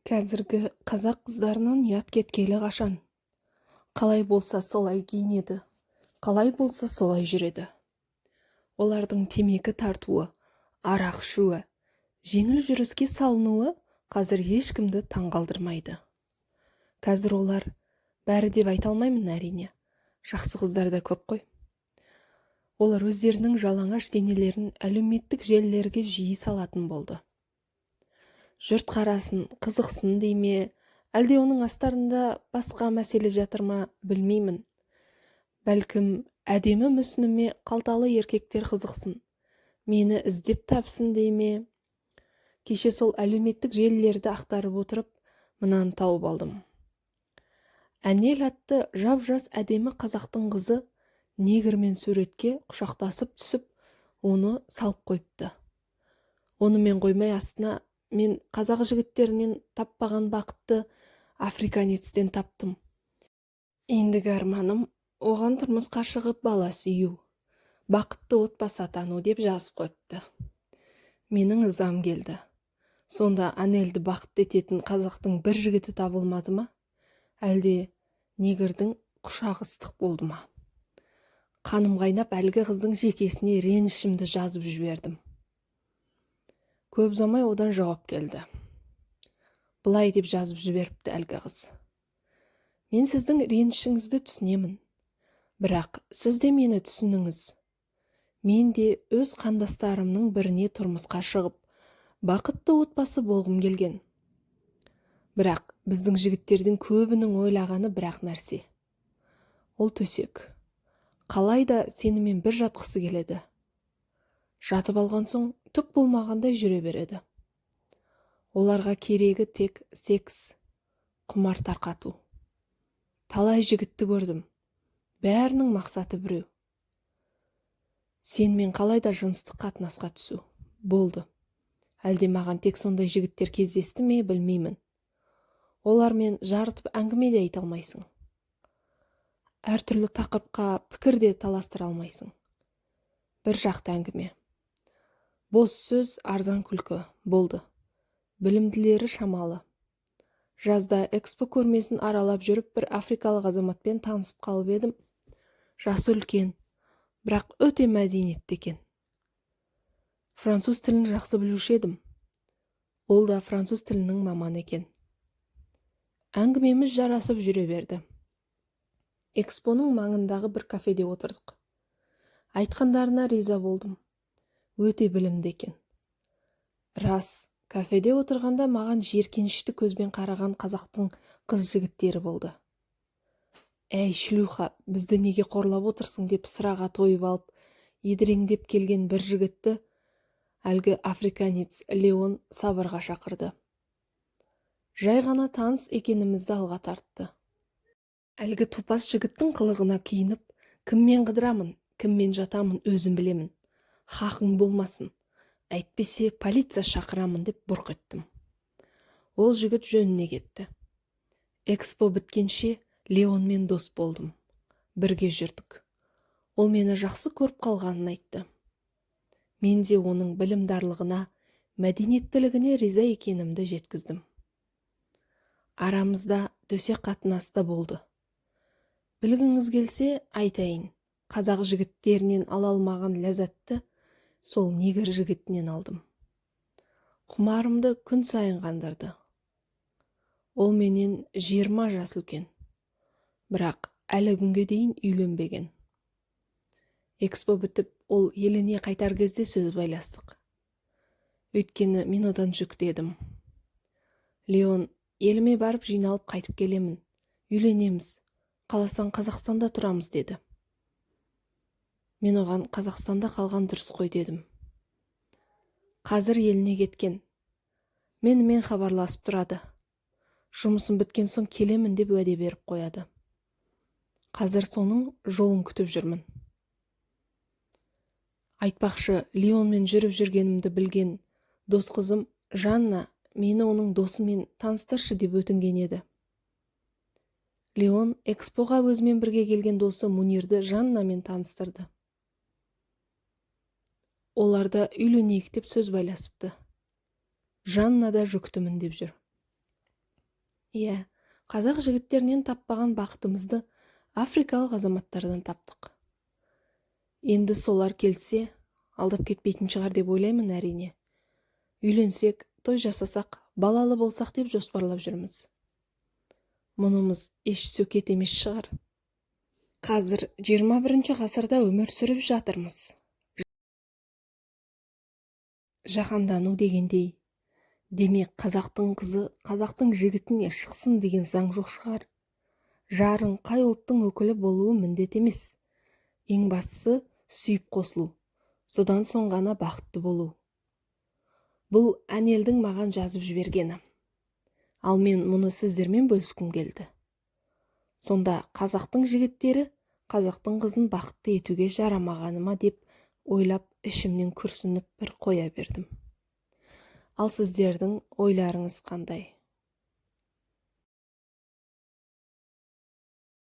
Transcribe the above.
Қазіргі қазақ қыздарынан ұят кеткелі қашан. Қалай болса солай киінеді, қалай болса солай жүреді. Олардың темекі тартуы, арақ ішуі, жеңіл жүріске салынуы қазір ешкімді таңғалдырмайды. Қазір олар бәрі деп айта алмаймын әрине. Жақсы қыздар да көп қой. Олар өздерінің жалаңаш денелерін әлеуметтік желілерге жиі салатын болды. Жұрт қарасын, қызықсын дей ме, әлде оның астарында басқа мәселе жатыр ма, білмеймін. Бәлкім, әдемі мүсініме қалталы еркектер қызықсын, мені іздеп тапсын дей ме. Кеше сол әлеуметтік желілерді ақтарып отырып, мынаны тауып алдым. Әнел атты жап-жас әдемі қазақтың қызы негрмен суретке құшақтасып түсіп, оны салып қойыпты. Онымен қоймай астына: мен қазақ жігіттерінен таппаған бақытты африканецтен таптым. Ендігі арманым оған тұрмысқа шығып бала сүю, бақытты отбасы атану деп жазып қойыпты. Менің ызам келді. Сонда Анелді бақытты ететін қазақтың бір жігіті табылмады ма? Әлде негрдің құшағы ыстық болды ма? Қаным қайнап әлгі қыздың жекесіне ренішімді жазып жібердім. Көп ұзамай одан жауап келді. Былай деп жазып жіберіпті әлгі қыз: мен сіздің ренішіңізді түсінемін, бірақ сіз де мені түсініңіз. Мен де өз қандастарымның біріне тұрмысқа шығып, бақытты отбасы болғым келген. Бірақ біздің жігіттердің көбінің ойлағаны бірақ нәрсе. Ол төсек. Қалайда сенімен бір жатқысы келеді. Жатып алған соң түк болмағандай жүре береді. Оларға керегі тек секс, құмар тарқату. Талай жігітті көрдім. Бәрінің мақсаты біреу. Сенмен қалайда жыныстық қатынасқа түсу. Болды. Әлде маған тек сондай жігіттер кездесті ме, білмеймін. Олармен жарытып әңгіме де айта алмайсың. Әртүрлі тақырыпқа пікір де таластыра алмайсың. Bir жақты әңгіме. Бос сөз, арзан күлкі. Болды. Білімділері шамалы. Жазда экспо көрмесін аралап жүріп, бір африкалық азаматпен танысып қалып едім. Жасы үлкен, бірақ өте мәдениетті екен. Француз тілін жақсы білуші едім. Ол да француз тілінің маманы екен. Әңгімеміз жарасып жүре берді. Экспоның маңындағы бір кафеде отырдық. Айтқандарына риза болдым. Өте білімді екен. Рас, кафеде отырғанда маған жеркенішті көзбен қараған қазақтың қыз жігіттері болды. Әй шлюха, бізді неге қорлап отырсың деп сыраға тойып алып, едіреңдеп келген бір жігітті әлгі африканец Леон сабырға шақырды. Жай ғана таныс екенімізді алға тартты. Әлгі топас жігіттің қылығына киініп, кіммен қыдырамын, кіммен жатамын өзім білемін. Хақың болмасын, әйтпесе полиция шақырамын деп бұрқ еттім. Ол жігіт жөніне кетті. Экспо біткенше Леонмен дос болдым. Бірге жүрдік. Ол мені жақсы көріп қалғанын айтты. Мен де оның білімдарлығына, мәдениеттілігіне риза екенімді жеткіздім. Арамызда төсек қатынасы болды. Білгіңіз келсе айтайын, қазақ жігіттерінен ала алмаған ләззатты сол негр жігітінен алдым. Құмарымды күн сайын қандырды. Ол менен 20 жас үлкен, бірақ әлі күнге дейін үйленбеген. Экспо бітіп, ол еліне қайтар кезде сөз байластық. Өйткені мен одан жүктедім. Леон, еліме барып жиналып қайтып келемін, үйленеміз, қаласаң Қазақстанда тұрамыз деді. Мен оған Қазақстанда қалған дұрыс қой дедім. Қазір еліне кеткен. Менімен хабарласып тұрады. Жұмысын біткен соң келемін деп уәде беріп қояды. Қазір соның жолын күтіп жүрмін. Айтпақшы, Леонмен жүріп жүргенімді білген дос қызым Жанна мені оның досымен таныстыршы деп өтінген еді. Леон экспоға өзімен бірге келген досы Мунирді Жаннамен таныстырды. Оларда үйленейік деп сөз байласыпты. Жанна да жүктімін деп жүр. Иә, қазақ жігіттерінен таппаған бақытымызды африкалық азаматтардан таптық. Енді солар келсе, алдап кетпейтін шығар деп ойлаймын әрине. Үйленсек, той жасасақ, балалы болсақ деп жоспарлап жүрміз. Мұнымыз еш сөкет емес шығар. Қазір 21 ғасырда өмір сүріп жатырмыз. Жаһандану дегендей, демек қазақтың қызы қазақтың жігітіне шықсын деген заң жоқ шығар. Жарың қай ұлттың өкілі болуы міндет емес. Ең бастысы сүйіп қосылу, содан соң ғана бақытты болу. Бұл әнелдің маған жазып жібергені. Ал мен мұны сіздермен бөліскім келді. Сонда қазақтың жігіттері қазақтың қызын бақытты етуге жарамағаны ма деп ойлап ішімнен күрсініп бір қоя бердім. Ал сіздердің ойларыңыз қандай?